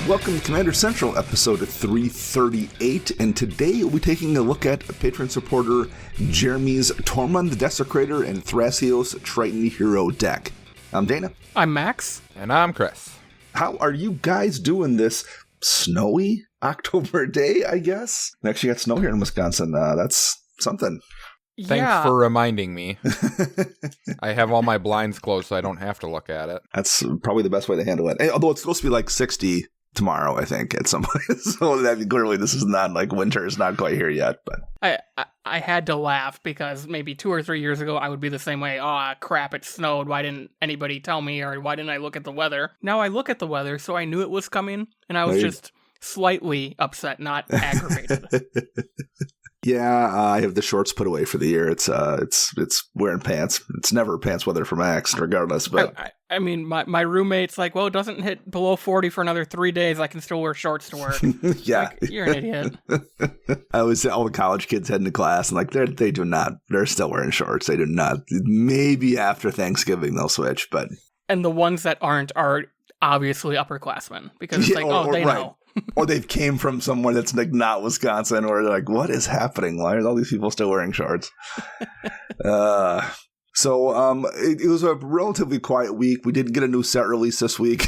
Welcome to Commander Central, episode 338, and today we'll be taking a look at Patreon supporter Jeremy's Tormund the Desecrator and Thrasios Triton Hero deck. I'm Dana. I'm Max. And I'm Chris. How are you guys doing this snowy October day, I guess? We actually got snow here in Wisconsin. That's something. Thanks for reminding me. I have all my blinds closed so I don't have to look at it. That's probably the best way to handle it. Although it's supposed to be like 60 tomorrow, I think, at some point. So clearly this is not like winter is not quite here yet. But I had to laugh because maybe 2 or 3 years ago I would be the same way. Oh, crap, it snowed. Why didn't anybody tell me? Or why didn't I look at the weather? Now I look at the weather, so I knew it was coming, and I was just slightly upset, not aggravated. Yeah, I have the shorts put away for the year. It's wearing pants. It's never pants weather for Max, regardless. But I mean, my roommate's like, well, it doesn't hit below 40 for another 3 days. I can still wear shorts to work. Yeah, like, you're an idiot. I always say all the college kids heading to class, and like they do not. They're still wearing shorts. They do not. Maybe after Thanksgiving they'll switch, but and the ones that aren't are obviously upperclassmen because it's they know. Or they've came from somewhere that's like not Wisconsin, or they're like, what is happening? Why are all these people still wearing shorts? It was a relatively quiet week. We didn't get a new set release this week,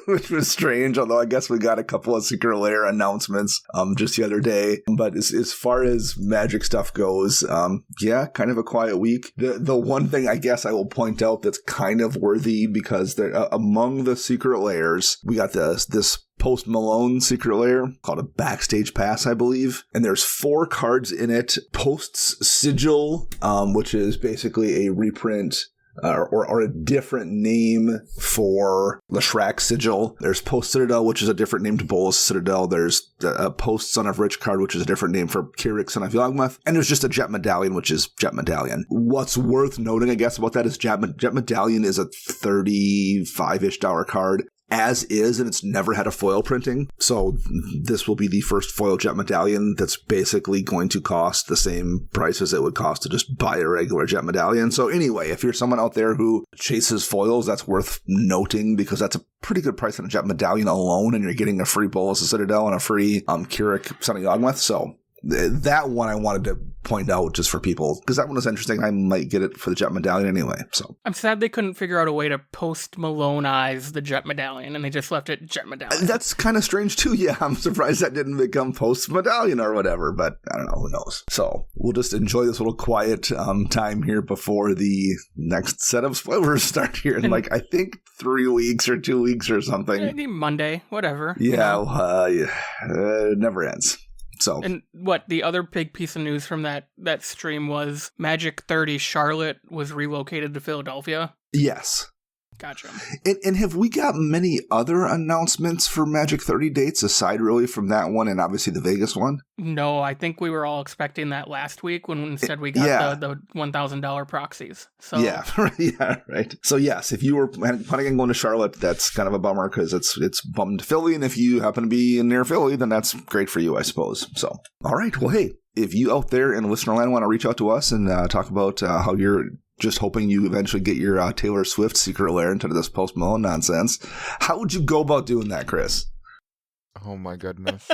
which was strange, although I guess we got a couple of Secret Lair announcements just the other day. But as far as Magic stuff goes, kind of a quiet week. The one thing I guess I will point out that's kind of worthy, because among the Secret Lairs, we got this Post Malone Secret Lair called a Backstage Pass, I believe. And there's 4 cards in it. Post's Sigil, which is basically a reprint or a different name for Leshrac Sigil. There's Post Citadel, which is a different name to Bolas Citadel. There's a Post Son of Rich card, which is a different name for Kyrix Son of Yawgmoth. And there's just a Jet Medallion, which is Jet Medallion. What's worth noting, I guess, about that is Jet Medallion is a $35-ish card. As is, and it's never had a foil printing. So this will be the first foil Jet Medallion that's basically going to cost the same price as it would cost to just buy a regular Jet Medallion. So anyway, if you're someone out there who chases foils, that's worth noting, because that's a pretty good price on a Jet Medallion alone, and you're getting a free Bolas of Citadel and a free Kyrix Son of Yawgmoth. So that one I wanted to point out just for people, because that one was interesting. I might get it for the Jet Medallion anyway. So I'm sad they couldn't figure out a way to Post Malone-ize the Jet Medallion, and they just left it Jet Medallion. That's kind of strange too. Yeah, I'm surprised that didn't become Post Medallion or whatever, but I don't know, who knows. So we'll just enjoy this little quiet time here before the next set of spoilers start here in I think 3 weeks or 2 weeks or something. Monday, whatever. Yeah, it never ends. So. And what the other big piece of news from that stream was Magic 30 Charlotte was relocated to Philadelphia? Yes. Gotcha. And have we got many other announcements for Magic 30 dates aside really from that one and obviously the Vegas one? No, I think we were all expecting that last week when instead we got the $1,000 proxies. So yeah, right. So yes, if you were planning on going to Charlotte, that's kind of a bummer because it's bummed Philly, and if you happen to be near Philly, then that's great for you, I suppose. So, all right, well, hey, if you out there in listener land want to reach out to us and talk about how you're just hoping you eventually get your Taylor Swift Secret Lair into this Post Malone nonsense, how would you go about doing that, Chris? Oh my goodness.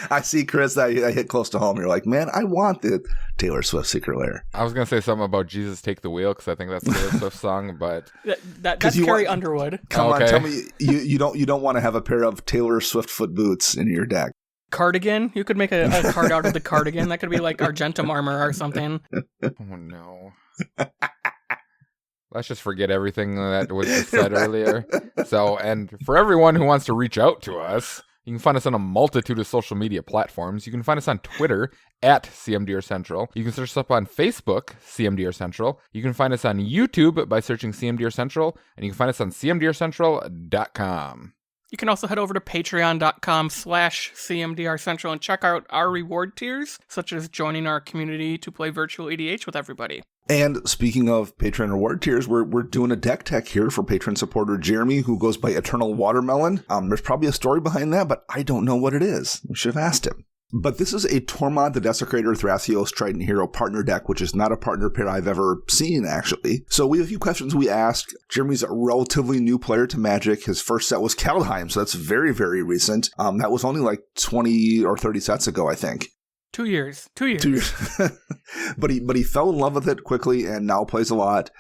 I see, Chris, I hit close to home. You're like, man, I want the Taylor Swift Secret Lair. I was going to say something about Jesus Take the Wheel, because I think that's a Taylor Swift song, but... That's Carrie Underwood. Come on, tell me you don't want to have a pair of Taylor Swift foot boots in your deck. Cardigan? You could make a card out of the cardigan. That could be like Argentum armor or something. Oh, no. Let's just forget everything that was just said earlier. So, and for everyone who wants to reach out to us, you can find us on a multitude of social media platforms. You can find us on Twitter at CMDR Central. You can search us up on Facebook, CMDR Central. You can find us on YouTube by searching CMDR Central, and you can find us on CMDRCentral.com. You can also head over to patreon.com/CMDR Central and check out our reward tiers, such as joining our community to play virtual EDH with everybody. And speaking of Patreon reward tiers, we're doing a deck tech here for patron supporter Jeremy, who goes by Eternal Watermelon. There's probably a story behind that, but I don't know what it is. We should have asked him. But this is a Tormod the Desecrator Thrasios Trident Hero partner deck, which is not a partner pair I've ever seen, actually. So we have a few questions we asked. Jeremy's a relatively new player to Magic. His first set was Kaldheim, so that's very, very recent. That was only like 20 or 30 sets ago, I think. 2 years. But he fell in love with it quickly and now plays a lot.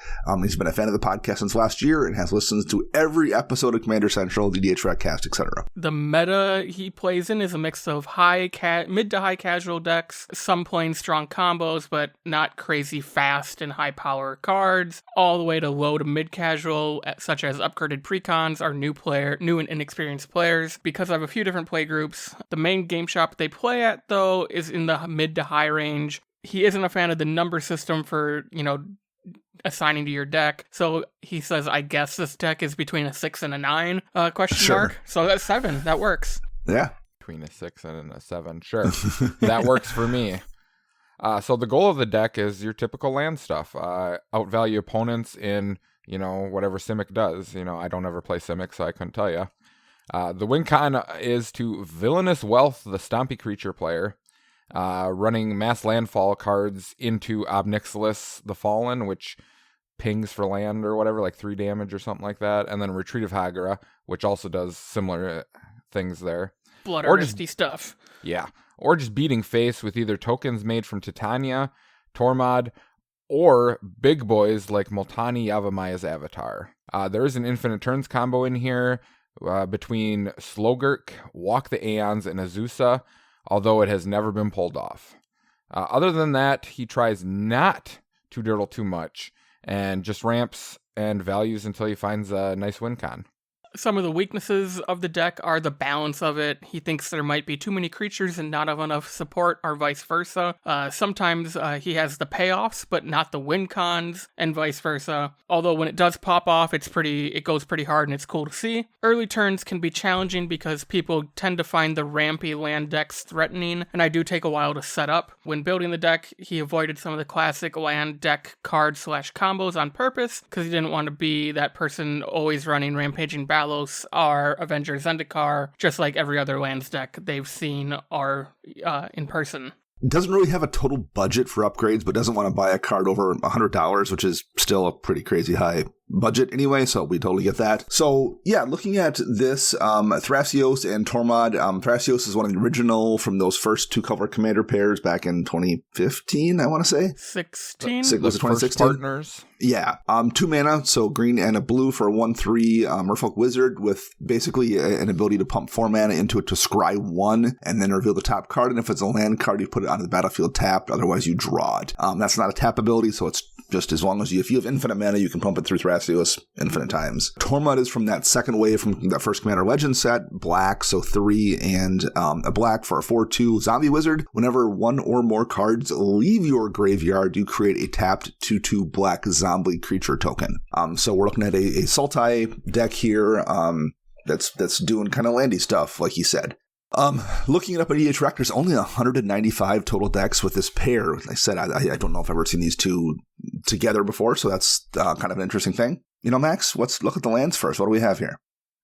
He's been a fan of the podcast since last year and has listened to every episode of Commander Central, DDH Redcast, etc. The meta he plays in is a mix of mid to high casual decks, some playing strong combos, but not crazy fast and high power cards, all the way to low to mid casual, such as upgraded precons or new and inexperienced players. Because I have a few different play groups, the main game shop they play at, though, is in the mid to high range. He isn't a fan of the number system for, assigning to your deck. So he says, I guess this deck is between a 6 and a 9, question mark. So that's 7. That works. Yeah. Between a 6 and a 7. Sure. That works for me. So the goal of the deck is your typical land stuff. Outvalue opponents in, whatever Simic does. I don't ever play Simic, so I couldn't tell you. The win con is to Villainous Wealth, the Stompy Creature player. Running mass landfall cards into Obnixilis the Fallen, which pings for land or whatever, like 3 damage or something like that, and then Retreat of Hagra, which also does similar things there. Blood Artisty stuff. Yeah. Or just beating face with either tokens made from Titania, Tormod, or big boys like Multani Yavamaya's Avatar. There is an Infinite Turns combo in here between Slogurk, Walk the Aeons, and Azusa, although it has never been pulled off. Other than that, he tries not to dirtle too much and just ramps and values until he finds a nice win con. Some of the weaknesses of the deck are the balance of it. He thinks there might be too many creatures and not enough support, or vice versa. Sometimes he has the payoffs, but not the win cons, and vice versa. Although when it does pop off, it goes pretty hard and it's cool to see. Early turns can be challenging because people tend to find the rampy land decks threatening, and I do take a while to set up. When building the deck, he avoided some of the classic land deck card/combos on purpose, because he didn't want to be that person always running Rampaging Battles or Avengers Zendikar, just like every other lands deck they've seen are in person. Doesn't really have a total budget for upgrades, but doesn't want to buy a card over $100, which is still a pretty crazy high budget anyway, so we totally get that. So yeah, looking at this, Thrasios and Tormod. Thrasios is one of the original from those first 2 cover commander pairs back in 2015, I want to say. 16? Was it 2016? Partners. Yeah. 2 mana, so green and a blue for a 1/3 Merfolk Wizard with basically an ability to pump 4 mana into it to scry 1 and then reveal the top card. And if it's a land card, you put it onto the battlefield tapped, otherwise you draw it. That's not a tap ability, so it's just as long as if you have infinite mana, you can pump it through Thrasios infinite times. Tormod is from that second wave from that first Commander Legends set, black, so 3 and a black for a 4/2 zombie wizard. Whenever 1 or more cards leave your graveyard, you create a tapped 2/2 black zombie creature token. So we're looking at a Sultai deck here that's doing kind of landy stuff, like he said. Looking it up at EH Rec, there's only 195 total decks with this pair. Like I said, I don't know if I've ever seen these two together before, so that's kind of an interesting thing. Max, let's look at the lands first. What do we have here?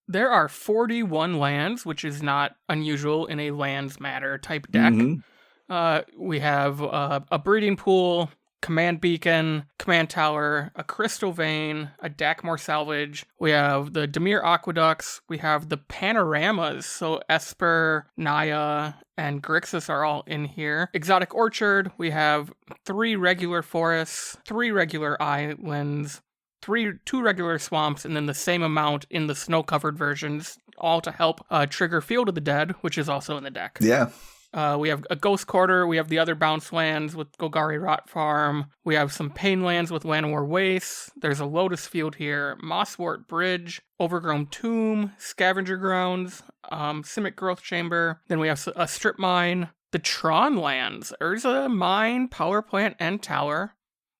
There are 41 lands, which is not unusual in a lands matter type deck. Mm-hmm. We have a breeding pool, command beacon, command tower, a crystal vein, a Dakmor salvage. We have the Dimir aqueducts. We have the panoramas. So Esper, Naya, and Grixis are all in here. Exotic orchard. We have 3 regular forests, 3 regular islands, 2 regular swamps, and then the same amount in the snow-covered versions, all to help trigger Field of the Dead, which is also in the deck. Yeah. We have a Ghost Quarter, we have the other bounce lands with Golgari Rot Farm, we have some Pain lands with Llanowar Wastes, there's a Lotus Field here, Mosswort Bridge, Overgrown Tomb, Scavenger Grounds, Simic Growth Chamber, then we have a Strip Mine, the Tron lands, Urza Mine, Power Plant, and Tower,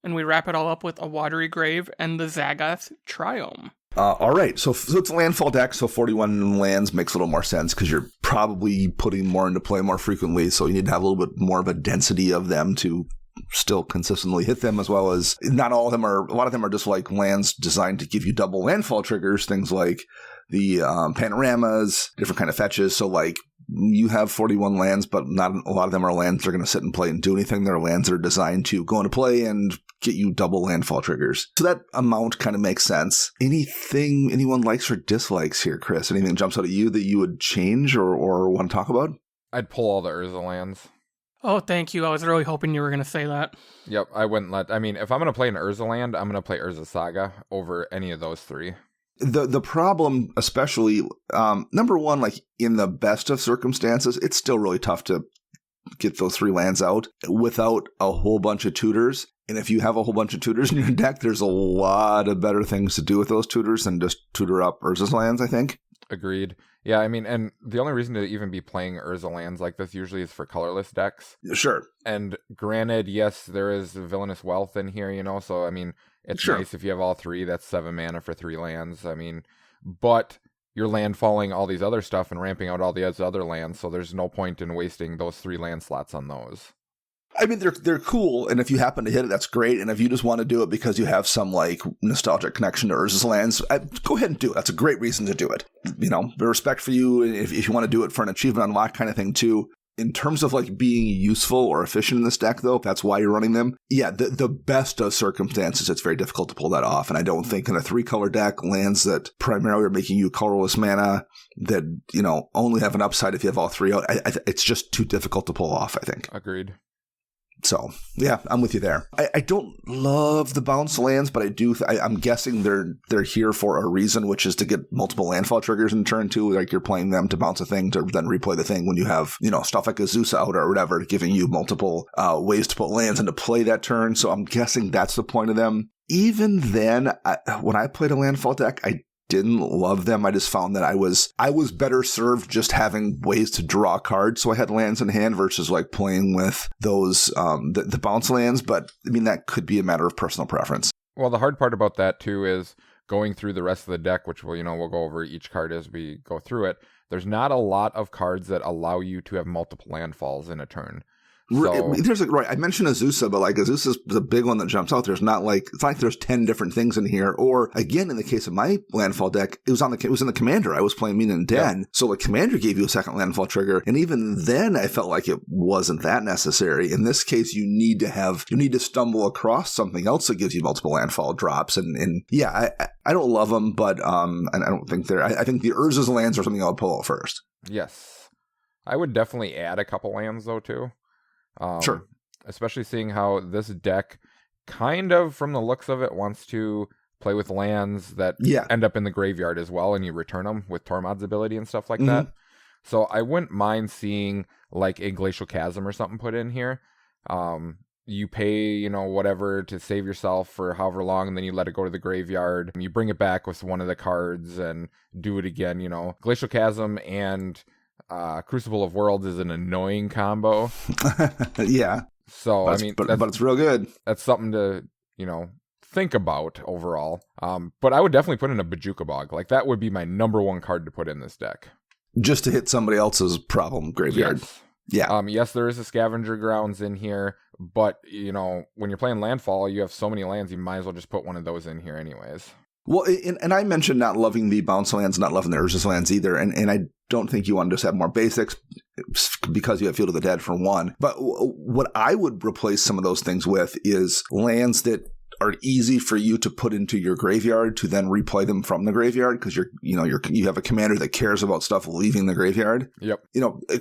and we wrap it all up with a Watery Grave and the Zaggoth Triome. All right, so it's a landfall deck, so 41 lands makes a little more sense because you're probably putting more into play more frequently, so you need to have a little bit more of a density of them to still consistently hit them, as well as not all of them are, a lot of them are just like lands designed to give you double landfall triggers, things like the panoramas, different kind of fetches, so like you have 41 lands, but not a lot of them are lands that are going to sit and play and do anything. They're lands that are designed to go into play and get you double landfall triggers. So that amount kind of makes sense. Anything anyone likes or dislikes here, Chris? Anything that jumps out at you that you would change or want to talk about? I'd pull all the Urza lands. Oh, thank you. I was really hoping you were going to say that. Yep, I wouldn't let... I mean, if I'm going to play an Urza land, I'm going to play Urza Saga over any of those three. The problem, especially, number one, like in the best of circumstances, it's still really tough to get those three lands out without a whole bunch of tutors. And if you have a whole bunch of tutors in your deck, there's a lot of better things to do with those tutors than just tutor up Urza's lands, I think. Agreed. Yeah, I mean, and the only reason to even be playing Urza lands like this usually is for colorless decks. Sure. And granted, yes, there is Villainous Wealth in here, so, I mean, it's nice if you have all three. That's 7 mana for 3 lands. I mean, but you're landfalling all these other stuff and ramping out all the other lands, so there's no point in wasting those 3 land slots on those. I mean, they're cool, and if you happen to hit it, that's great. And if you just want to do it because you have some, like, nostalgic connection to Urza's lands, go ahead and do it. That's a great reason to do it. The respect for you, if you want to do it for an achievement unlock kind of thing, too. In terms of, like, being useful or efficient in this deck, though, if that's why you're running them, yeah, the best of circumstances, it's very difficult to pull that off. And I don't think in a 3-color deck, lands that primarily are making you colorless mana that, only have an upside if you have all 3 out, it's just too difficult to pull off, I think. Agreed. So, yeah, I'm with you there. I don't love the bounce lands, but I do. I'm guessing they're here for a reason, which is to get multiple landfall triggers in turn 2. Like you're playing them to bounce a thing to then replay the thing when you have, stuff like Azusa out or whatever, giving you multiple ways to put lands into play that turn. So I'm guessing that's the point of them. Even then, when I played a landfall deck, I didn't love them. I just found that I was better served just having ways to draw cards, so I had lands in hand versus like playing with those the bounce lands. But I mean, that could be a matter of personal preference. Well, the hard part about that too is going through the rest of the deck, which we'll go over each card as we go through it. There's not a lot of cards that allow you to have multiple landfalls in a turn. So, right. I mentioned Azusa, but like Azusa's the big one that jumps out. There's not like it's like there's 10 different things in here. Or again, in the case of my landfall deck, it was in the commander. I was playing Mina and Den, so the commander gave you a second landfall trigger, and even then, I felt like it wasn't that necessary. In this case, you need to stumble across something else that gives you multiple landfall drops. And yeah, I don't love them, but and I don't think they're. I think the Urza's lands are something I'll pull out first. Yes, I would definitely add a couple lands though too. Sure. Especially seeing how this deck kind of, from the looks of it, wants to play with lands that end up in the graveyard as well, and you return them with Tormod's ability and stuff like that. So I wouldn't mind seeing like a Glacial Chasm or something put in here. You pay, whatever to save yourself for however long, and then you let it go to the graveyard. You bring it back with one of the cards and do it again, Glacial Chasm and Crucible of Worlds is an annoying combo. Yeah. So, but it's real good. That's something to, think about overall. But I would definitely put in a Bojuka Bog. Like, that would be my number 1 card to put in this deck. Just to hit somebody else's problem graveyard. Yes. Yeah. Yes, there is a Scavenger Grounds in here, but, when you're playing Landfall, you have so many lands, you might as well just put one of those in here anyways. Well, and I mentioned not loving the bounce lands, not loving the Urza's lands either, and I don't think you want to just have more basics because you have Field of the Dead for one. But what I would replace some of those things with is lands that are easy for you to put into your graveyard to then replay them from the graveyard because you have a commander that cares about stuff leaving the graveyard. Yep.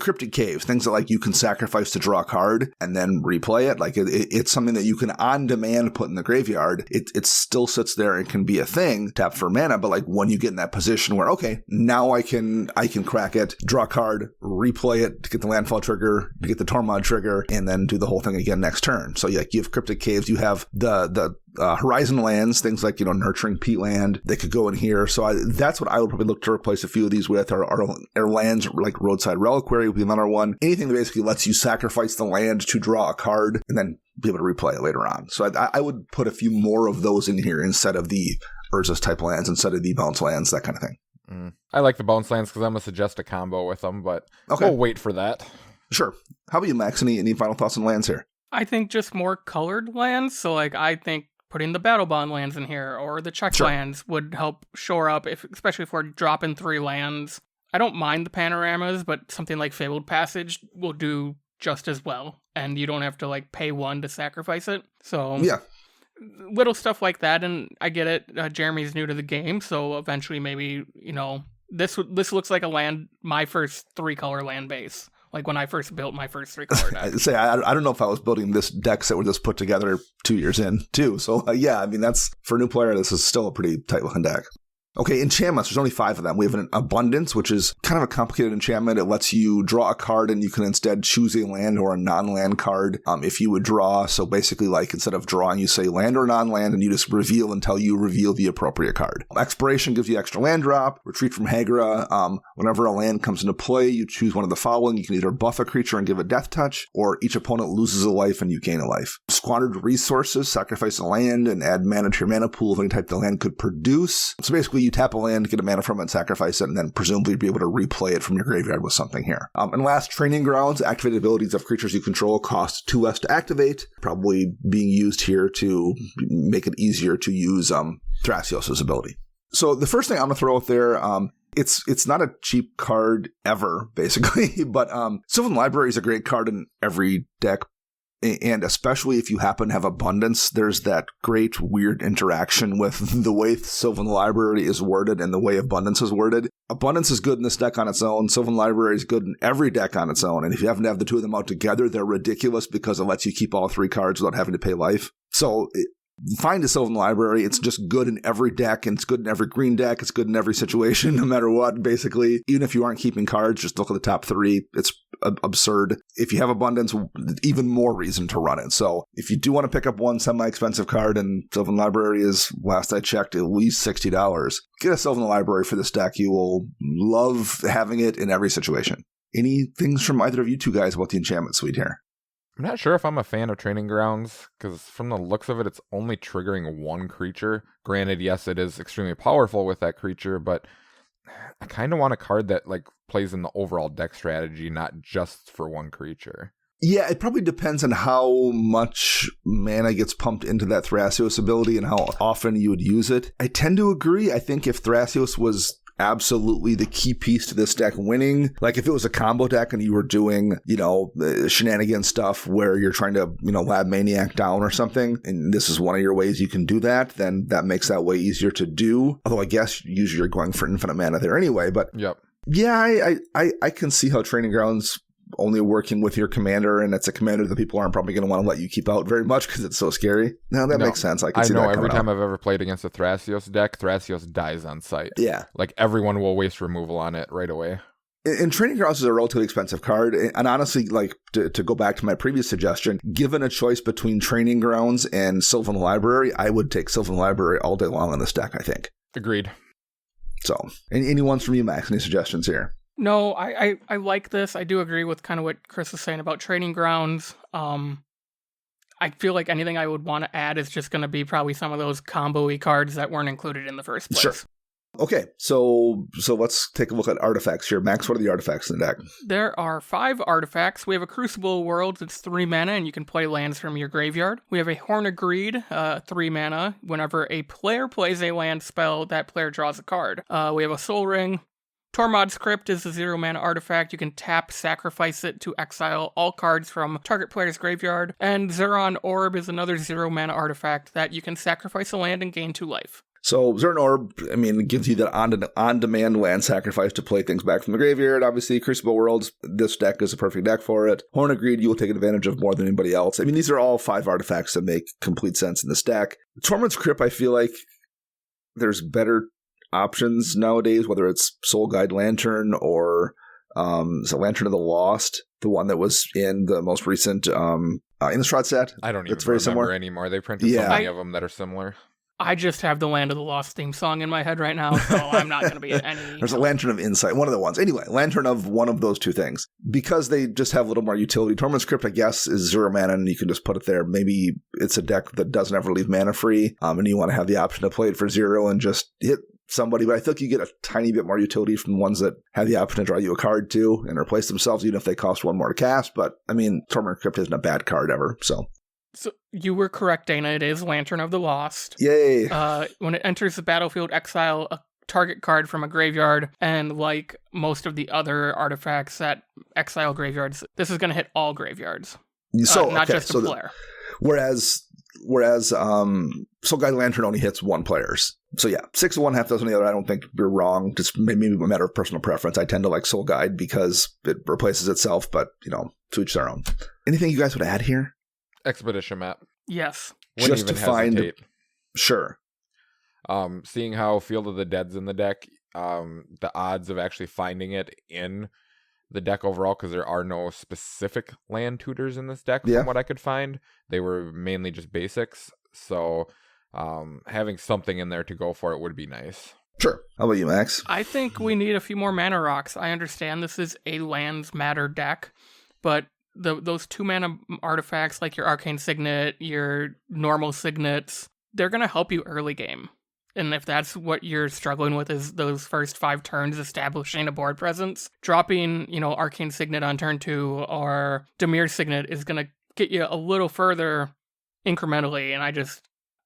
Cryptic Caves, things that like you can sacrifice to draw a card and then replay it. Like it's something that you can on demand put in the graveyard. It still sits there and can be a thing, tap for mana. But like when you get in that position where, okay, now I can crack it, draw a card, replay it to get the landfall trigger, to get the Tormod trigger, and then do the whole thing again next turn. So yeah, you have Cryptic Caves, you have the Horizon lands, things like, Nurturing Peatland, they could go in here. So that's what I would probably look to replace a few of these with, are lands like Roadside Reliquary would be another one. Anything that basically lets you sacrifice the land to draw a card and then be able to replay it later on. So I would put a few more of those in here instead of the Urza's type lands, instead of the bounce lands, that kind of thing. I like the bounce lands because I'm going to suggest a combo with them, but we'll wait for that. Sure. How about you, Max? Any final thoughts on lands here? I think just more colored lands. So I think putting the Battle Bond lands in here or the check lands would help shore up, especially if we're dropping 3 lands. I don't mind the panoramas, but something like Fabled Passage will do just as well, and you don't have to like pay one to sacrifice it. So Yeah. Little stuff like that, and I get it. Jeremy's new to the game, so eventually maybe, this looks like my first 3-color land base. Like when I first built my first 3-color deck. I don't know if I was building this decks that were just put together 2 years in, too. So, yeah, I mean, that's, for a new player, this is still a pretty tight-looking deck. Okay, enchantments, there's only 5 of them. We have an Abundance, which is kind of a complicated enchantment. It lets you draw a card, and you can instead choose a land or a non-land card if you would draw. So basically, like, instead of drawing, you say land or non-land, and you just reveal until you reveal the appropriate card. Expiration gives you extra land drop. Retreat from Hagra. Whenever a land comes into play, you choose one of the following. You can either buff a creature and give a death touch, or each opponent loses a life and you gain a life. Squandered resources, sacrifice a land and add mana to your mana pool of any type the land could produce. So basically, you tap a land, get a mana from it, sacrifice it, and then presumably be able to replay it from your graveyard with something here. And last, Training Grounds. Activate abilities of creatures you control cost 2 less to activate, probably being used here to make it easier to use Thrasios' ability. So the first thing I'm going to throw out there, it's not a cheap card ever, basically, but Sylvan Library is a great card in every deck. And especially if you happen to have Abundance, there's that great weird interaction with the way Sylvan Library is worded and the way Abundance is worded. Abundance is good in this deck on its own. Sylvan Library is good in every deck on its own. And if you happen to have the two of them out together, they're ridiculous because it lets you keep all 3 cards without having to pay life. So find a Sylvan Library. It's just good in every deck, and it's good in every green deck. It's good in every situation, no matter what, basically. Even if you aren't keeping cards, just look at the top 3. It's absurd. If you have Abundance, even more reason to run it. So if you do want to pick up one semi-expensive card, and Sylvan Library is, last I checked, at least $60, get a Sylvan Library for this deck. You will love having it in every situation. Any things from either of you two guys about the enchantment suite here? I'm not sure if I'm a fan of Training Grounds, because from the looks of it, it's only triggering one creature. Granted, yes, it is extremely powerful with that creature, but I kind of want a card that like plays in the overall deck strategy, not just for one creature. Yeah, it probably depends on how much mana gets pumped into that Thrasios ability and how often you would use it. I tend to agree. I think if Thrasios was absolutely the key piece to this deck winning, like if it was a combo deck and you were doing, shenanigan stuff where you're trying to, Lab Maniac down or something, and this is one of your ways you can do that, then that makes that way easier to do. Although I guess usually you're going for infinite mana there anyway, but yep. Yeah, I can see how Training Grounds only working with your commander, and it's a commander that people aren't probably going to want to let you keep out very much because it's so scary. Now that makes sense. I can see that. I know every time I've ever played against a Thrasios deck, Thrasios dies on sight. Yeah. Like everyone will waste removal on it right away. And Training Grounds is a relatively expensive card. And honestly, like to go back to my previous suggestion, given a choice between Training Grounds and Sylvan Library, I would take Sylvan Library all day long on this deck, I think. Agreed. So, any ones from you, Max? Any suggestions here? No, I like this. I do agree with kind of what Chris was saying about Training Grounds. I feel like anything I would want to add is just going to be probably some of those combo-y cards that weren't included in the first place. Sure. Okay, so let's take a look at artifacts here. Max, what are the artifacts in the deck? There are 5 artifacts. We have a Crucible of Worlds. It's 3 mana, and you can play lands from your graveyard. We have a Horn of Greed, 3 mana. Whenever a player plays a land spell, that player draws a card. We have a Soul Ring. Tormod's Crypt is a 0 mana artifact. You can tap, sacrifice it to exile all cards from target player's graveyard. And Zeron Orb is another 0 mana artifact that you can sacrifice a land and gain 2 life. So Zeron Orb, it gives you that on-demand land sacrifice to play things back from the graveyard. Obviously, Crucible Worlds, this deck is a perfect deck for it. Horn of Greed, you will take advantage of more than anybody else. These are all 5 artifacts that make complete sense in this deck. Tormod's Crypt, I feel like there's better options nowadays, whether it's Soul Guide Lantern or Lantern of the Lost, the one that was in the most recent Innistrad set. I don't even very remember similar anymore. They printed so many of them that are similar. I just have the Land of the Lost theme song in my head right now, so I'm not going to be any... There's a Lantern of Insight, one of the ones. Anyway, Lantern of one of those 2 things. Because they just have a little more utility. Tormod's Crypt, I guess, is 0 mana, and you can just put it there. Maybe it's a deck that doesn't ever leave mana free, and you want to have the option to play it for 0 and just hit somebody. But I think you get a tiny bit more utility from ones that have the option to draw you a card too and replace themselves, even if they cost 1 more to cast. But, Tormod's Crypt isn't a bad card ever, so... So you were correct, Dana. It is Lantern of the Lost. Yay! When it enters the battlefield, exile target card from a graveyard, and like most of the other artifacts that exile graveyards, this is going to hit all graveyards. So not just a player. Whereas Soul Guide Lantern only hits one players. So yeah, 6 of one, half dozen of the other. I don't think you're wrong. Just maybe a matter of personal preference. I tend to like Soul Guide because it replaces itself, but to each their own. Anything you guys would add here? Expedition map. Yes. Wouldn't Just even to find. hesitate. Sure. Seeing how Field of the Dead's in the deck, the odds of actually finding it in the deck overall, because there are no specific land tutors in this deck from what I could find. They were mainly just basics. So having something in there to go for it would be nice. Sure. How about you, Max? I think we need a few more mana rocks. I understand this is a lands matter deck, but those 2 mana artifacts like your Arcane Signet, your normal signets, they're going to help you early game. And if that's what you're struggling with is those first 5 turns establishing a board presence, dropping, Arcane Signet on turn 2 or Dimir Signet is going to get you a little further incrementally. And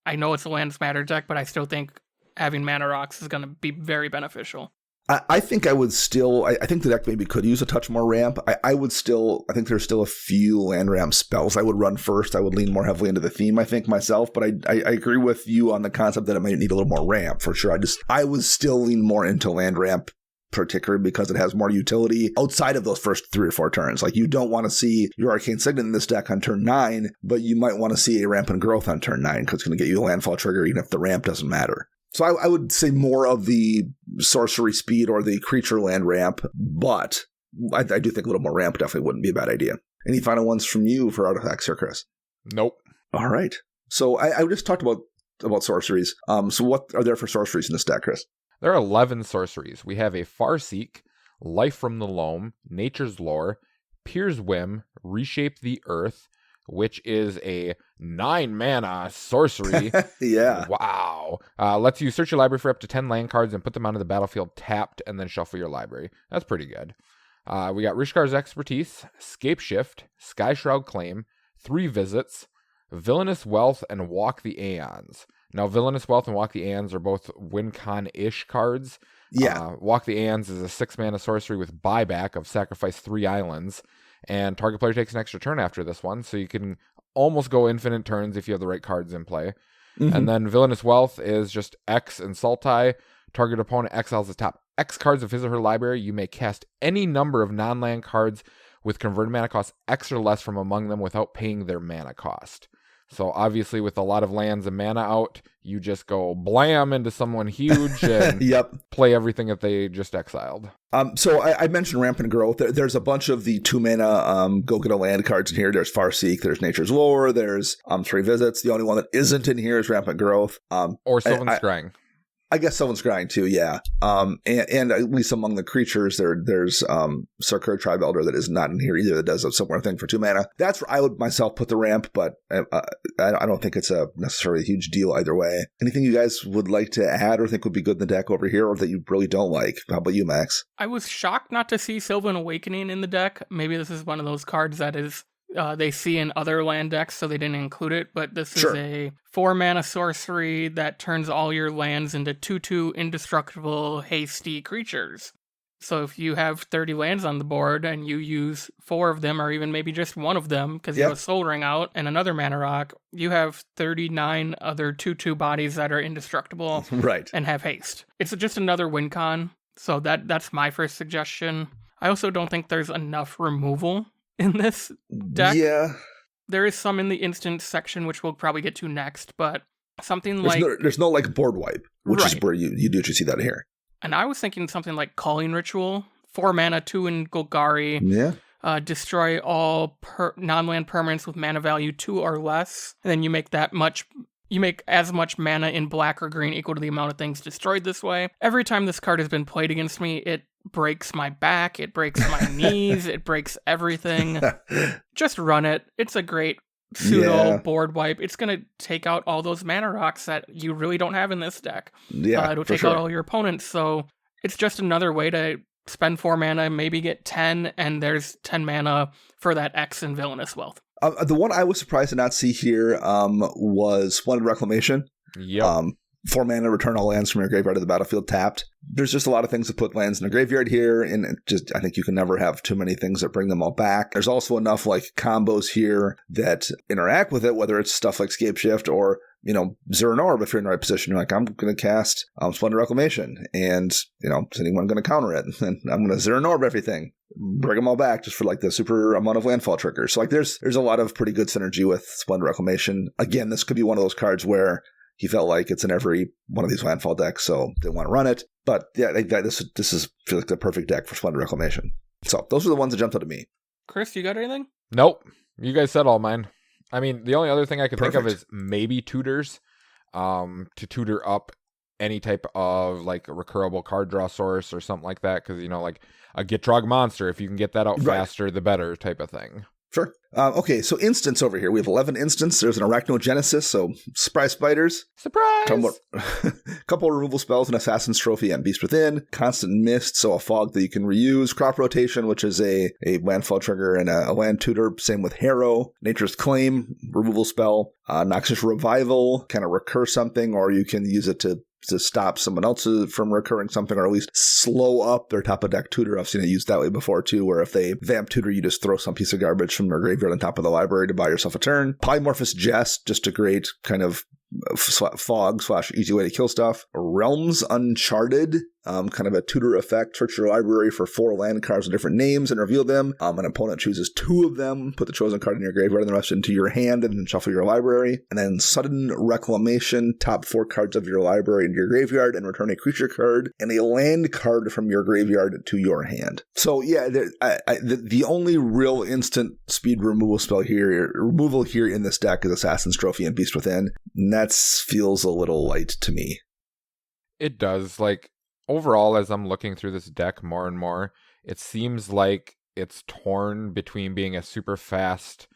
I know it's a Lands Matter deck, but I still think having Mana Rocks is going to be very beneficial. I think I would still, I think the deck maybe could use a touch more ramp. I think there's still a few land ramp spells I would run first. I would lean more heavily into the theme, I think, myself, but I agree with you on the concept that it might need a little more ramp for sure. I would still lean more into land ramp, particularly because it has more utility outside of those first 3 or 4 turns. Like, you don't want to see your Arcane Signet in this deck on turn 9, but you might want to see a Rampant Growth on turn 9 because it's going to get you a landfall trigger even if the ramp doesn't matter. So I would say more of the sorcery speed or the creature land ramp, but I do think a little more ramp definitely wouldn't be a bad idea. Any final ones from you for artifacts here, Chris? Nope. All right. So I just talked about sorceries. So what are there for sorceries in this deck, Chris? There are 11 sorceries. We have a Farseek, Life from the Loam, Nature's Lore, Pier's Whim, Reshape the Earth, which is a 9 mana sorcery. Yeah. Wow. Lets you search your library for up to 10 land cards and put them onto the battlefield tapped and then shuffle your library. That's pretty good. We got Rishkar's Expertise, Scape Shift, Sky Shroud Claim, 3 Visits, Villainous Wealth, and Walk the Aeons. Now, Villainous Wealth and Walk the Aeons are both WinCon-ish cards. Yeah. Walk the Aeons is a 6 mana sorcery with buyback of sacrifice 3 islands. And target player takes an extra turn after this one, so you can almost go infinite turns if you have the right cards in play. Mm-hmm. And then Villainous Wealth is just X and Sultai. Target opponent exiles the top X cards of his or her library. You may cast any number of non-land cards with converted mana cost X or less from among them without paying their mana cost. So obviously with a lot of lands and mana out, you just go blam into someone huge and play everything that they just exiled. So I mentioned Rampant Growth. There's a bunch of the 2 mana go get a land cards in here. There's Farseek, there's Nature's Lore, there's 3 Visits. The only one that isn't in here is Rampant Growth. Or Sylvan Scrying. I guess Sylvan Scrying too, yeah. And at least among the creatures, there's Sarkar Tribe Elder that is not in here either that does a similar thing for 2 mana. That's where I would myself put the ramp, but I don't think it's a necessarily a huge deal either way. Anything you guys would like to add or think would be good in the deck over here or that you really don't like? How about you, Max? I was shocked not to see Sylvan Awakening in the deck. Maybe this is one of those cards that is they see in other land decks, so they didn't include it, but this is a 4 mana sorcery that turns all your lands into 2/2 indestructible hasty creatures. So if you have 30 lands on the board and you use 4 of them or even maybe just one of them because you have a Soul Ring out and another mana rock, you have 39 other 2/2 bodies that are indestructible and have haste. It's just another win con, so that's my first suggestion. I also don't think there's enough removal in this deck. Yeah. There is some in the instance section, which we'll probably get to next, but something there's no like board wipe, which is where you do see that here. And I was thinking something like Calling Ritual, 4 mana, 2 in Golgari. Yeah. Destroy all non-land permanents with mana value 2 or less. And then you make as much mana in black or green equal to the amount of things destroyed this way. Every time this card has been played against me, it breaks my back, it breaks my knees, it breaks everything. Just run it. It's a great pseudo board wipe. It's going to take out all those mana rocks that you really don't have in this deck. Yeah, it'll take out all your opponents. So it's just another way to spend 4 mana, maybe get 10, and there's 10 mana for that X in Villainous Wealth. The one I was surprised to not see here was Splendid Reclamation. Yep. 4 mana, return all lands from your graveyard to the battlefield tapped. There's just a lot of things to put lands in the graveyard here, and just I think you can never have too many things that bring them all back. There's also enough like combos here that interact with it, whether it's stuff like Scapeshift or Zern Orb. If you're in the right position, you're like, I'm going to cast Splendid Reclamation, and is anyone going to counter it? And I'm going to Zern Orb everything, bring them all back just for like the super amount of landfall triggers. So like there's a lot of pretty good synergy with Splendid Reclamation. Again, this could be one of those cards where he felt like it's in every one of these landfall decks, so they want to run it. But yeah, I think that this is feel like the perfect deck for Splendid Reclamation. So those are the ones that jumped out at me. Chris, you got anything? Nope. You guys said all mine. I mean, the only other thing I could think of is maybe tutors, to tutor up any type of like a recurable card draw source or something like that. Because, like a Gitrog monster, if you can get that out faster, the better type of thing. Sure. Okay, so instants over here. We have 11 instants. There's an Arachnogenesis, so surprise spiders. Surprise! Couple removal spells, an Assassin's Trophy and Beast Within. Constant Mist, so a fog that you can reuse. Crop Rotation, which is a landfall trigger and a land tutor. Same with Harrow. Nature's Claim, removal spell. Noxious Revival, kind of recur something, or you can use it to stop someone else from recurring something, or at least slow up their top of deck tutor. I've seen it used that way before too, where if they vamp tutor, you just throw some piece of garbage from their graveyard on top of the library to buy yourself a turn. Polymorphous Jest, just a great kind of fog / easy way to kill stuff. Realms Uncharted, kind of a tutor effect. Search your library for 4 land cards with different names and reveal them. An opponent chooses 2 of them, put the chosen card in your graveyard and the rest into your hand, and then shuffle your library. And then Sudden Reclamation, top 4 cards of your library into your graveyard and return a creature card and a land card from your graveyard to your hand. So yeah, the only real instant speed removal here in this deck is Assassin's Trophy and Beast Within. And that feels a little light to me. It does. Like, overall, as I'm looking through this deck more and more, it seems like it's torn between being a super fast,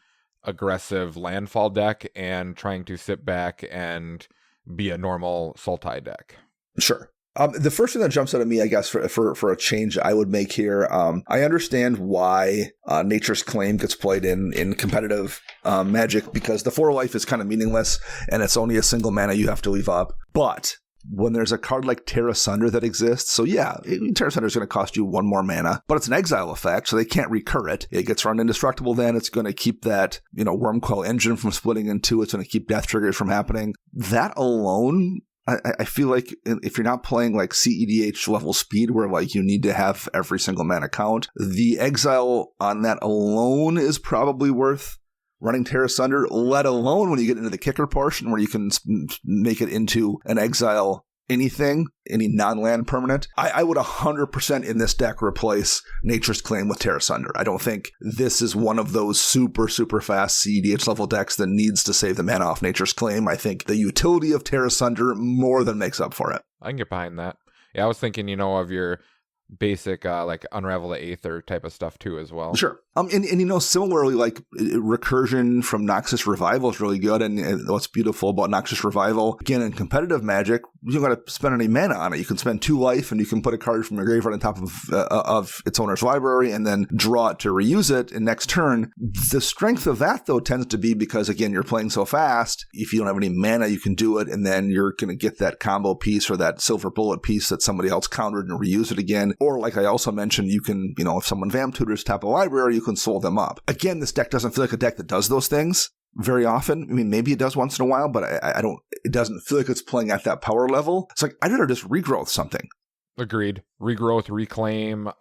aggressive landfall deck and trying to sit back and be a normal Sultai deck. Sure. The first thing that jumps out at me, I guess, for a change I would make here, I understand why Nature's Claim gets played in competitive Magic, because the 4 life is kind of meaningless, and it's only a single mana you have to leave up. But when there's a card like Terra Sunder that exists, so yeah, Terra Sunder is going to cost you 1 more mana, but it's an exile effect, so they can't recur it. It gets run indestructible then, it's going to keep that, Wormcoil Engine from splitting in 2, it's going to keep death triggers from happening. That alone, I feel like if you're not playing like CEDH level speed where like you need to have every single mana count, the exile on that alone is probably worth running Terra Sunder, let alone when you get into the kicker portion where you can make it into an exile anything, any non-land permanent. I would 100% in this deck replace Nature's Claim with Terra Sunder. I don't think this is one of those super, super fast CEDH level decks that needs to save the mana off Nature's Claim. I think the utility of Terra Sunder more than makes up for it. I can get behind that. Yeah, I was thinking, of your basic like Unravel the Aether type of stuff too as well. Sure. And similarly, like recursion from Noxious Revival is really good, and what's beautiful about Noxious Revival, again, in competitive Magic, you don't got to spend any mana on it. You can spend 2 life, and you can put a card from your graveyard on top of its owner's library, and then draw it to reuse it in next turn. The strength of that, though, tends to be because, again, you're playing so fast, if you don't have any mana, you can do it, and then you're going to get that combo piece or that silver bullet piece that somebody else countered and reuse it again. Or, like I also mentioned, you can, if someone vamp tutors top of a library, you can soul them up. Again, this deck doesn't feel like a deck that does those things very often. I mean, maybe it does once in a while, but it doesn't feel like it's playing at that power level. It's like, I'd rather just regrowth something. Agreed. Regrowth, Reclaim,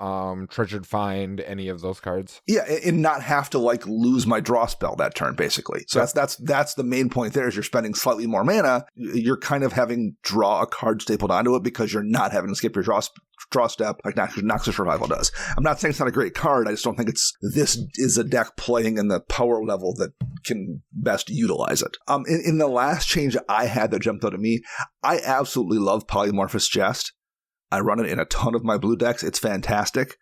Treasured Find, any of those cards. Yeah, and not have to like lose my draw spell that turn, basically. So that's the main point there is you're spending slightly more mana. You're kind of having draw a card stapled onto it because you're not having to skip your draw step like Noxious Revival does. I'm not saying it's not a great card. I just don't think this is a deck playing in the power level that can best utilize it. In the last change I had that jumped out at me, I absolutely love Polymorphous Jest. I run it in a ton of my blue decks. It's fantastic.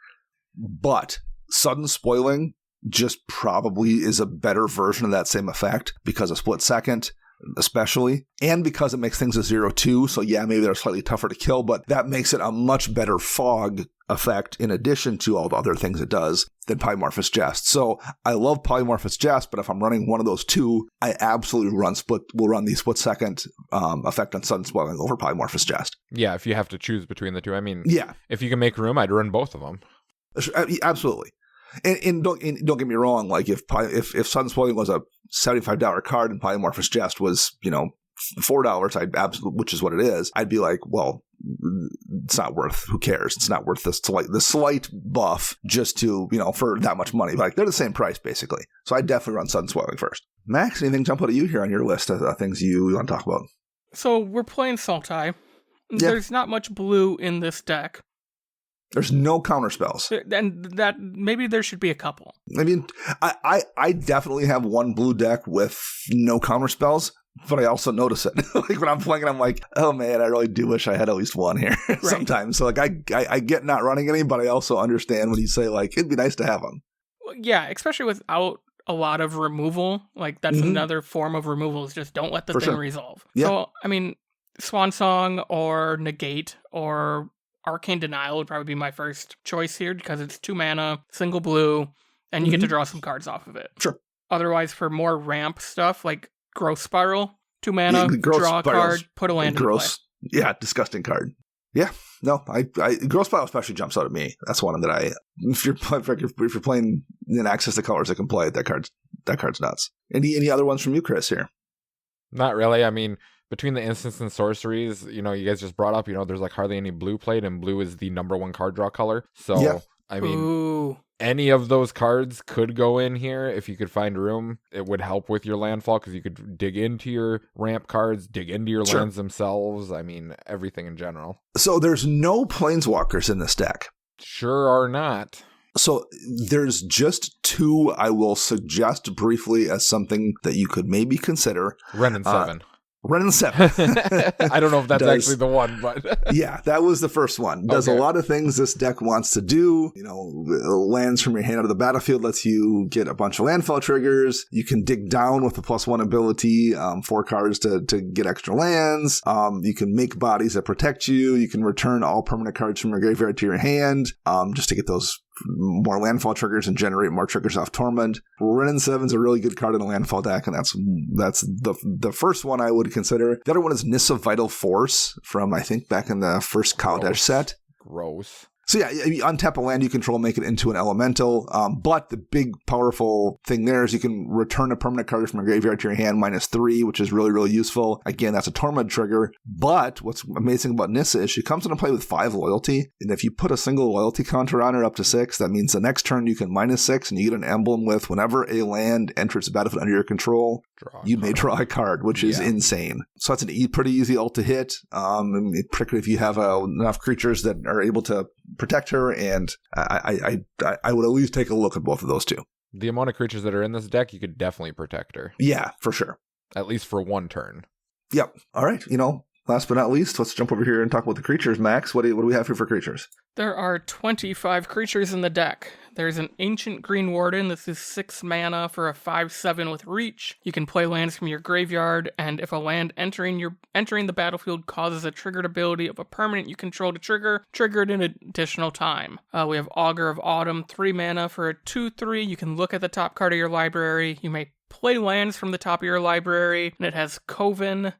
But Sudden Spoiling just probably is a better version of that same effect because of Split Second. especially, and because it makes things a 0-2, so yeah, maybe they're slightly tougher to kill, but that makes it a much better fog effect in addition to all the other things it does than Polymorphous Jest. So I love Polymorphous Jest, but if I'm running one of those two, I absolutely will run the split-second effect on Sudden Spoiling over Polymorphous Jest. Yeah, if you have to choose between the two. I mean, yeah, if you can make room, I'd run both of them. Absolutely. And don't get me wrong, like if Sudden Spoiling was a $75 card and Polymorphous Jest was, $4, I'd absolutely, which is what it is, I'd be like, well, it's not worth, who cares? It's not worth the slight buff just to, for that much money. Like, they're the same price, basically. So I'd definitely run Sudden Spoiling first. Max, anything jump out at you here on your list of things you want to talk about? So we're playing Sultai. Yeah. There's not much blue in this deck. There's no counter spells. And that maybe there should be a couple. I mean, I definitely have one blue deck with no counter spells, but I also notice it. Like when I'm playing it, I'm like, oh man, I really do wish I had at least one here sometimes. So like I get not running any, but I also understand when you say like, it'd be nice to have them. Yeah, especially without a lot of removal. Like that's another form of removal is just don't let the thing resolve. Yeah. So, I mean, Swan Song or Negate or Arcane Denial would probably be my first choice here because it's 2 mana, single blue, and you get to draw some cards off of it. Sure. Otherwise, for more ramp stuff like Growth Spiral, 2 mana, draw a card, put a land in play. Yeah, disgusting card. Yeah, no, I Growth Spiral especially jumps out at me. That's one that if you're playing in access to colors that can play, that card's nuts. Any other ones from you, Chris, here? Not really. I mean, between the instants and sorceries, you guys just brought up, there's like hardly any blue played, and blue is the number 1 card draw color. So, yeah. I mean, any of those cards could go in here if you could find room. It would help with your landfall because you could dig into your ramp cards, dig into your lands themselves. I mean, everything in general. So there's no planeswalkers in this deck. Sure are not. So there's just 2 I will suggest briefly as something that you could maybe consider. Wrenn and 7. Wrenn and 7. I don't know if that's actually the one, but yeah, that was the first one. Does a lot of things this deck wants to do. Lands from your hand out of the battlefield lets you get a bunch of landfall triggers. You can dig down with the +1 ability, 4 cards to get extra lands. You can make bodies that protect you. You can return all permanent cards from your graveyard to your hand, just to get those more landfall triggers and generate more triggers off Tormund. Wrenn and 7's a really good card in a landfall deck, and that's the first one I would consider. The other one is Nissa Vital Force from, I think, back in the first Kaladesh set. Gross. So yeah, you untap a land you control, make it into an elemental. But the big powerful thing there is you can return a permanent card from your graveyard to your hand -3, which is really, really useful. Again, that's a Tormund trigger. But what's amazing about Nissa is she comes into play with 5 loyalty. And if you put a single loyalty counter on her up to 6, that means the next turn you can -6 and you get an emblem with whenever a land enters the battlefield under your control, you may draw a card, which is insane. So that's a pretty easy ult to hit, particularly if you have enough creatures that are able to protect her, and I would at least take a look at both of those two. The amount of creatures that are in this deck, you could definitely protect her. Yeah, for sure. At least for 1 turn. Yep. All right. Last but not least, let's jump over here and talk about the creatures. Max, what do we have here for creatures? There are 25 creatures in the deck. There's an Ancient Green Warden. This is 6 mana for a 5/7 with reach. You can play lands from your graveyard, and if a land entering the battlefield causes a triggered ability of a permanent you control to trigger, triggered an additional time. We have Augur of Autumn, 3 mana for a 2/3. You can look at the top card of your library. You may play lands from the top of your library, and it has Coven,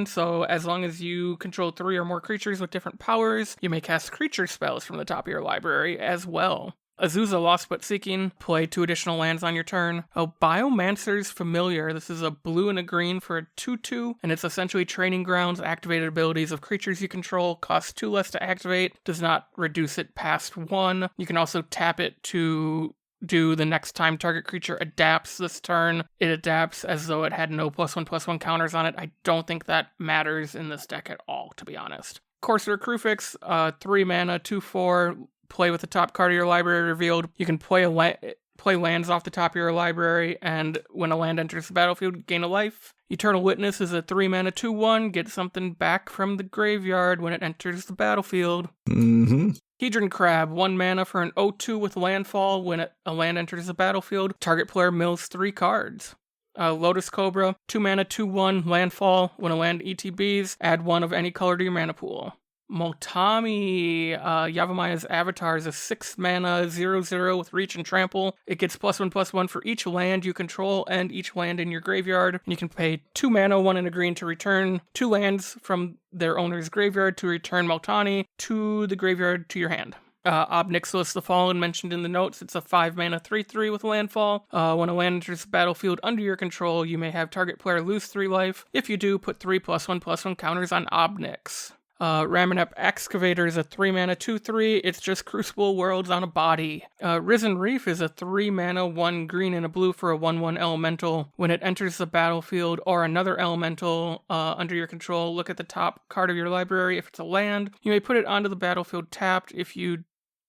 so as long as you control 3 or more creatures with different powers, you may cast creature spells from the top of your library as well. Azusa Lost But Seeking, play 2 additional lands on your turn. Biomancer's Familiar, this is a blue and a green for a 2/2, and it's essentially Training Grounds. Activated abilities of creatures you control cost 2 less to activate, does not reduce it past 1. You can also tap it to do the next time target creature adapts this turn. It adapts as though it had no +1/+1 counters on it. I don't think that matters in this deck at all, to be honest. Corsair Crufix, 3 mana, 2/4, play with the top card of your library revealed. You can play lands off the top of your library, and when a land enters the battlefield, gain a life. Eternal Witness is a 3 mana, 2/1, get something back from the graveyard when it enters the battlefield. Mm-hmm. Hedron Crab, 1 mana for an 0/2 with landfall. When a land enters the battlefield, target player mills 3 cards. Lotus Cobra, 2 mana, 2/1, landfall. When a land ETBs, add 1 of any color to your mana pool. Multami, Yavimaya Avatar, is a 6 mana 0/0 with reach and trample. It gets +1/+1 for each land you control and each land in your graveyard. And you can pay 2 mana, 1 and a green to return 2 lands from their owner's graveyard to return Multani to the graveyard to your hand. Ob Nixilis the Fallen, mentioned in the notes. It's a 5 mana 3/3 with landfall. When a land enters the battlefield under your control, you may have target player lose 3 life. If you do, put 3 +1/+1 counters on Ob Nix. Ramunap Excavator is a 3 mana 2/3. It's just Crucible Worlds on a body. Risen Reef is a 3 mana 1 green and a blue for a 1/1 elemental. When it enters the battlefield or another elemental under your control, look at the top card of your library. If it's a land, you may put it onto the battlefield tapped. If you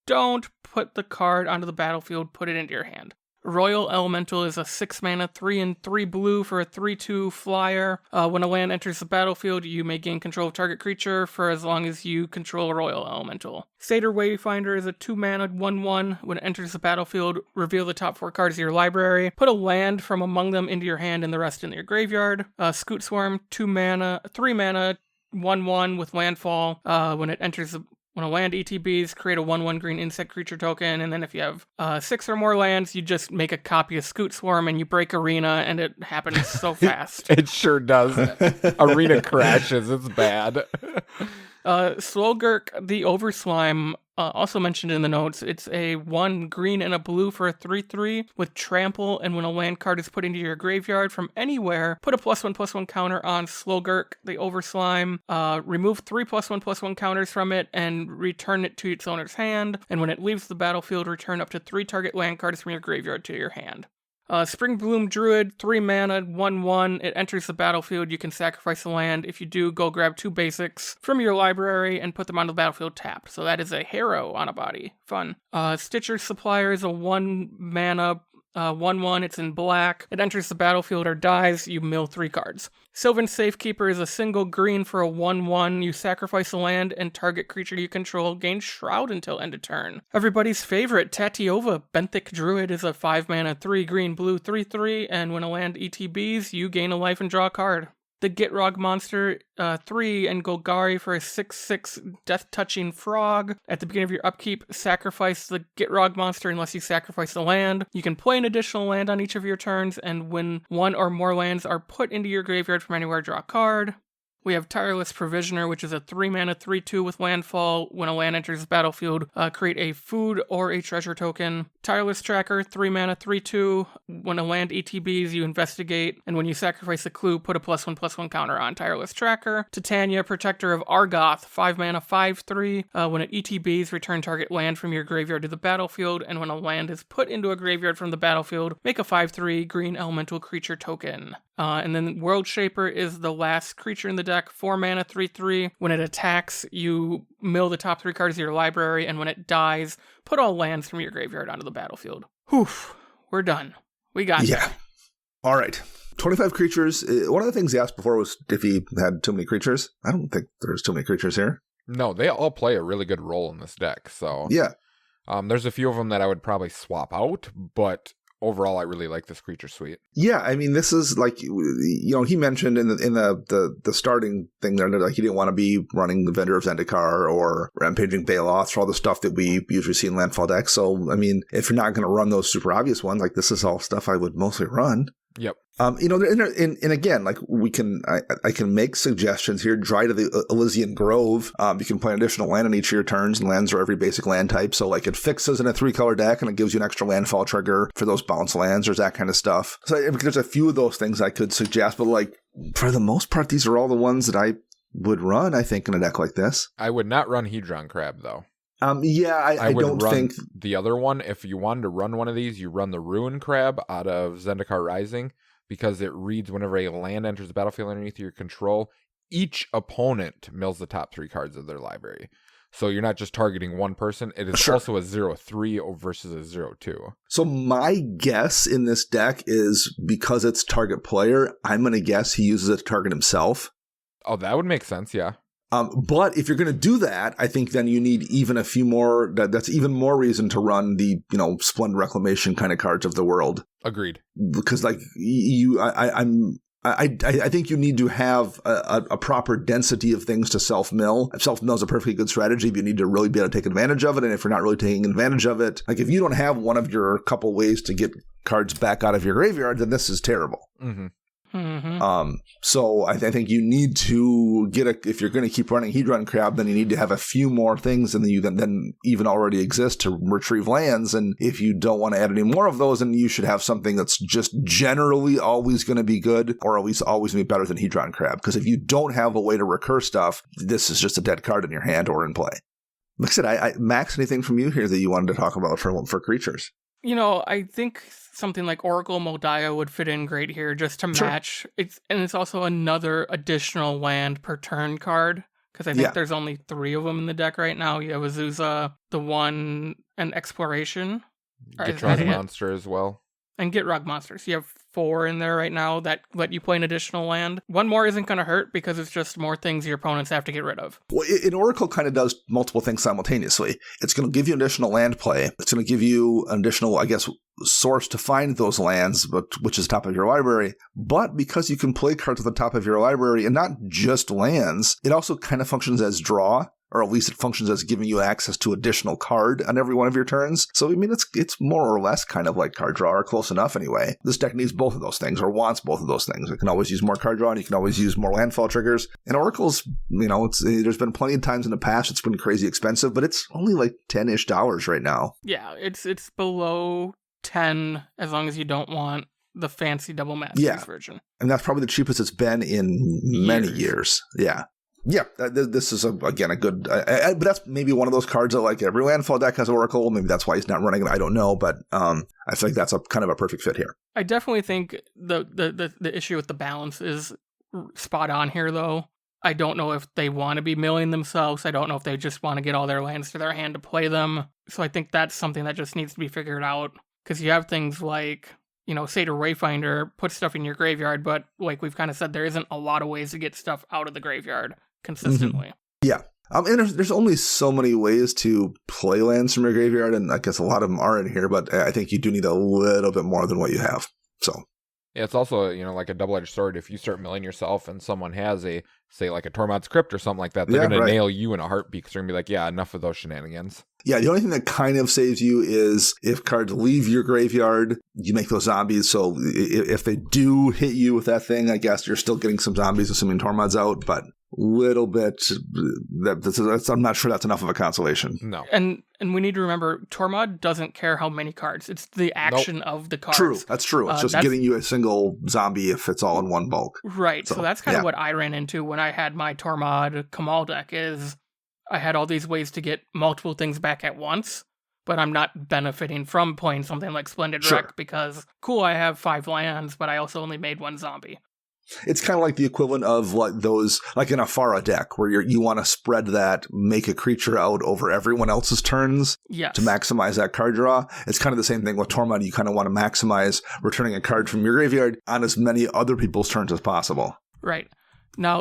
don't put the card onto the battlefield, put it into your hand. Royal Elemental is a 6 mana 3 and 3 blue for a 3/2 flyer. When a land enters the battlefield, you may gain control of target creature for as long as you control a Royal Elemental. Satyr Wayfinder is a 2 mana 1/1. When it enters the battlefield, reveal the top 4 cards of your library. Put a land from among them into your hand and the rest in your graveyard. Scoot Swarm, 2 mana 3 mana 1/1 with landfall. When a land ETBs, create a 1/1 green insect creature token, and then if you have 6 or more lands, you just make a copy of Scoot Swarm and you break Arena, and it happens so fast. It sure does. Arena crashes. It's bad. Slogurk the Overslime, also mentioned in the notes. It's a 1 green and a blue for a 3/3 with trample, and when a land card is put into your graveyard from anywhere, put a +1/+1 counter on Slogurk the Overslime, remove 3 +1/+1 counters from it, and return it to its owner's hand, and when it leaves the battlefield, return up to 3 target land cards from your graveyard to your hand. Spring Bloom Druid, 3 mana, 1/1. It enters the battlefield. You can sacrifice a land. If you do, go grab 2 basics from your library and put them on the battlefield tapped. So that is a Harrow on a body. Fun. Stitcher Supplier is a 1 mana 1/1, it's in black. It enters the battlefield or dies, you mill 3 cards. Sylvan Safekeeper is a single green for a 1/1. You sacrifice a land and target creature you control gains Shroud until end of turn. Everybody's favorite, Tatiova Benthic Druid, is a 5 mana 3 green blue 3/3, and when a land ETBs, you gain a life and draw a card. The Gitrog Monster, 3 and Golgari for a 6/6 death-touching frog. At the beginning of your upkeep, sacrifice the Gitrog Monster unless you sacrifice the land. You can play an additional land on each of your turns, and when 1 or more lands are put into your graveyard from anywhere, draw a card. We have Tireless Provisioner, which is a 3 mana 3/2 with landfall. When a land enters the battlefield, create a food or a treasure token. Tireless Tracker, 3 mana 3/2. When a land ETBs, you investigate, and when you sacrifice a clue, put a +1/+1 counter on Tireless Tracker. Titania, Protector of Argoth, 5 mana 5/3. When it ETBs, return target land from your graveyard to the battlefield, and when a land is put into a graveyard from the battlefield, make a 5/3 green elemental creature token. And then World Shaper is the last creature in the deck, 4 mana 3/3. When it attacks, you mill the top 3 cards of your library, and when it dies, put all lands from your graveyard onto the battlefield. Whew, we're done. We got Yeah. All right. 25 creatures. One of the things he asked before was if he had too many creatures. I don't think there's too many creatures here. No, they all play a really good role in this deck. So yeah, there's a few of them that I would probably swap out, but overall, I really like this creature suite. Yeah, I mean, this is like, he mentioned in the starting thing there that like he didn't want to be running the Vendor of Zendikar or Rampaging Baloth for all the stuff that we usually see in landfall decks. So, I mean, if you're not going to run those super obvious ones, like this is all stuff I would mostly run. Yep. And again, like I can make suggestions here. Dry to the Elysian Grove. You can play an additional land on each of your turns, and lands are every basic land type. So like it fixes in a 3-color deck, and it gives you an extra landfall trigger for those bounce lands. There's that kind of stuff. So there's a few of those things I could suggest, but like for the most part, these are all the ones that I would run. I think in a deck like this, I would not run Hedron Crab though. I would don't run think the other one. If you wanted to run one of these, you run the Ruin Crab out of Zendikar Rising, because it reads whenever a land enters the battlefield underneath your control, each opponent mills the top 3 cards of their library. So you're not just targeting one person. It is also a 0/3 versus a 0/2. So my guess in this deck is because it's target player, I'm going to guess he uses it to target himself. Oh, that would make sense, yeah. But if you're going to do that, I think then you need even a few more. That's even more reason to run the Splendid Reclamation kind of cards of the world. Agreed. Because like I think you need to have a proper density of things to self-mill. Self-mill is a perfectly good strategy, but you need to really be able to take advantage of it. And if you're not really taking advantage of it, like if you don't have one of your couple ways to get cards back out of your graveyard, then this is terrible. Mm-hmm. Mm-hmm. So I think you need to if you're going to keep running Hedron Crab, then you need to have a few more things than than even already exist to retrieve lands. And if you don't want to add any more of those, then you should have something that's just generally always going to be good, or at least always be better than Hedron Crab. Because if you don't have a way to recur stuff, this is just a dead card in your hand or in play. Like I said, Max, anything from you here that you wanted to talk about for creatures? I think something like Oracle Moldiah would fit in great here just to match. It's also another additional land per turn card, because I think there's only 3 of them in the deck right now. You have Azusa, the one, and Exploration. Gitrog Monster as well. And Gitrog Monsters. You have 4 in there right now that let you play an additional land. One more isn't going to hurt because it's just more things your opponents have to get rid of. Well, an Oracle kind of does multiple things simultaneously. It's going to give you additional land play. It's going to give you an additional, I guess, source to find those lands, which is top of your library. But because you can play cards at the top of your library and not just lands, it also kind of functions as draw. Or at least it functions as giving you access to additional card on every one of your turns. So, I mean, it's more or less kind of like card draw, or close enough anyway. This deck needs both of those things, or wants both of those things. It can always use more card draw, and you can always use more landfall triggers. And Oracle's, there's been plenty of times in the past it's been crazy expensive, but it's only like $10-ish right now. Yeah, it's below 10 as long as you don't want the fancy Double Masters version. And that's probably the cheapest it's been in many years. Yeah. Yeah, this is, again, a good... but that's maybe one of those cards that, like, every landfall deck has Oracle. Maybe that's why he's not running it. I don't know, but I think that's a kind of a perfect fit here. I definitely think the issue with the balance is spot on here, though. I don't know if they want to be milling themselves. I don't know if they just want to get all their lands to their hand to play them. So I think that's something that just needs to be figured out. Because you have things like... Satyr Wayfinder puts stuff in your graveyard, but like we've kind of said, there isn't a lot of ways to get stuff out of the graveyard consistently. Mm-hmm. Yeah. And there's only so many ways to play lands from your graveyard, and I guess a lot of them are in here, but I think you do need a little bit more than what you have. So. Yeah, it's also, like a double-edged sword. If you start milling yourself and someone has like a Tormod's Crypt or something like that, they're going to nail you in a heartbeat because they're going to be like, yeah, enough of those shenanigans. Yeah, the only thing that kind of saves you is if cards leave your graveyard, you make those zombies. So if they do hit you with that thing, I guess you're still getting some zombies, assuming Tormod's out, but little bit, I'm not sure that's enough of a consolation. No. And we need to remember, Tormod doesn't care how many cards. It's the action of the cards. True, that's true. It's just getting you a single zombie if it's all in one bulk. Right, so that's kind of what I ran into when I had my Tormod Kamal deck, is I had all these ways to get multiple things back at once, but I'm not benefiting from playing something like Splendid Wreck because, cool, I have 5 lands, but I also only made 1 zombie. It's kind of like the equivalent of like those, like an Afara deck, where you want to spread that, make a creature out over everyone else's turns to maximize that card draw. It's kind of the same thing with Tormod. You kind of want to maximize returning a card from your graveyard on as many other people's turns as possible. Right. Now,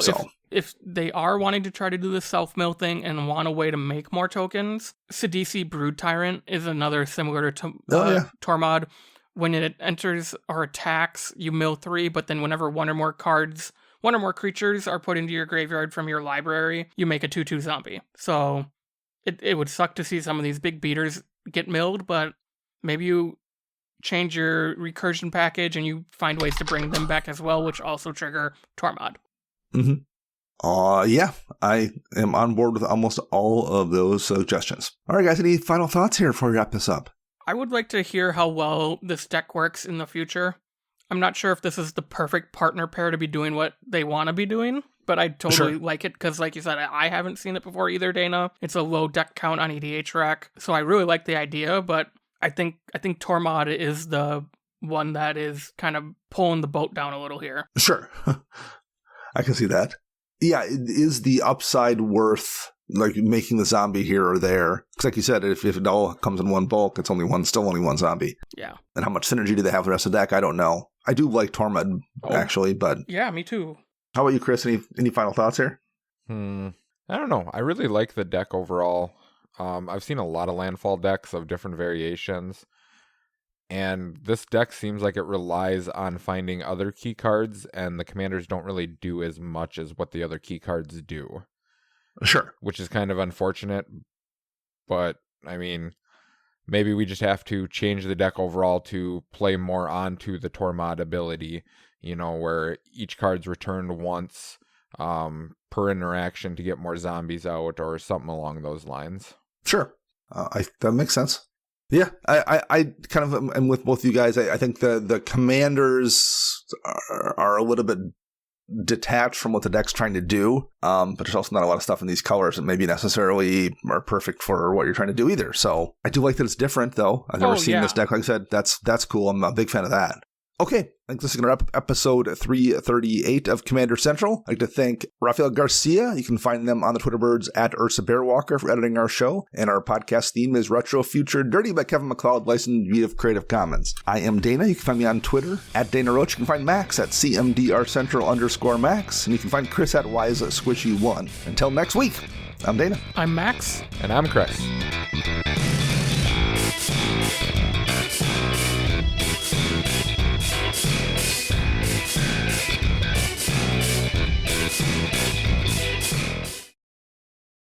if they are wanting to try to do the self-mill thing and want a way to make more tokens, Sidisi Brood Tyrant is another similar to Tormod. When it enters or attacks, you mill 3, but then whenever one or more creatures are put into your graveyard from your library, you make a 2/2 zombie. So it would suck to see some of these big beaters get milled, but maybe you change your recursion package and you find ways to bring them back as well, which also trigger Tormod. Mm-hmm. Yeah, I am on board with almost all of those suggestions. All right, guys, any final thoughts here before we wrap this up? I would like to hear how well this deck works in the future. I'm not sure if this is the perfect partner pair to be doing what they want to be doing, but I totally like it because, like you said, I haven't seen it before either, Dana. It's a low deck count on EDH Rec, so I really like the idea, but I think Tormod is the one that is kind of pulling the boat down a little here. Sure. I can see that. Yeah, is the upside worth like making the zombie here or there? Because like you said, if it all comes in one bulk, it's still only one zombie. Yeah. And how much synergy do they have with the rest of the deck? I don't know. I do like Tormod, actually, but... Yeah, me too. How about you, Chris? Any final thoughts here? I don't know. I really like the deck overall. I've seen a lot of landfall decks of different variations, and this deck seems like it relies on finding other key cards, and the commanders don't really do as much as what the other key cards do. Sure. Which is kind of unfortunate, but I mean, maybe we just have to change the deck overall to play more onto the Tormod ability, where each card's returned once per interaction to get more zombies out or something along those lines. Sure. That makes sense. Yeah, I kind of am with both of you guys. I think the commanders are a little bit detached from what the deck's trying to do, but there's also not a lot of stuff in these colors that maybe necessarily are perfect for what you're trying to do either. So I do like that it's different, though. I've never seen this deck. Like I said, that's cool. I'm a big fan of that. Okay, I think this is going to wrap up episode 338 of Commander Central. I'd like to thank Rafael Garcia. You can find them on the Twitter birds at Ursa Bearwalker for editing our show. And our podcast theme is Retro Future Dirty by Kevin MacLeod, licensed via Creative Commons. I am Dana. You can find me on Twitter at Dana Roach. You can find Max at CMDRCentral_Max. And you can find Chris at WiseSquishy1. Until next week, I'm Dana. I'm Max. And I'm Chris.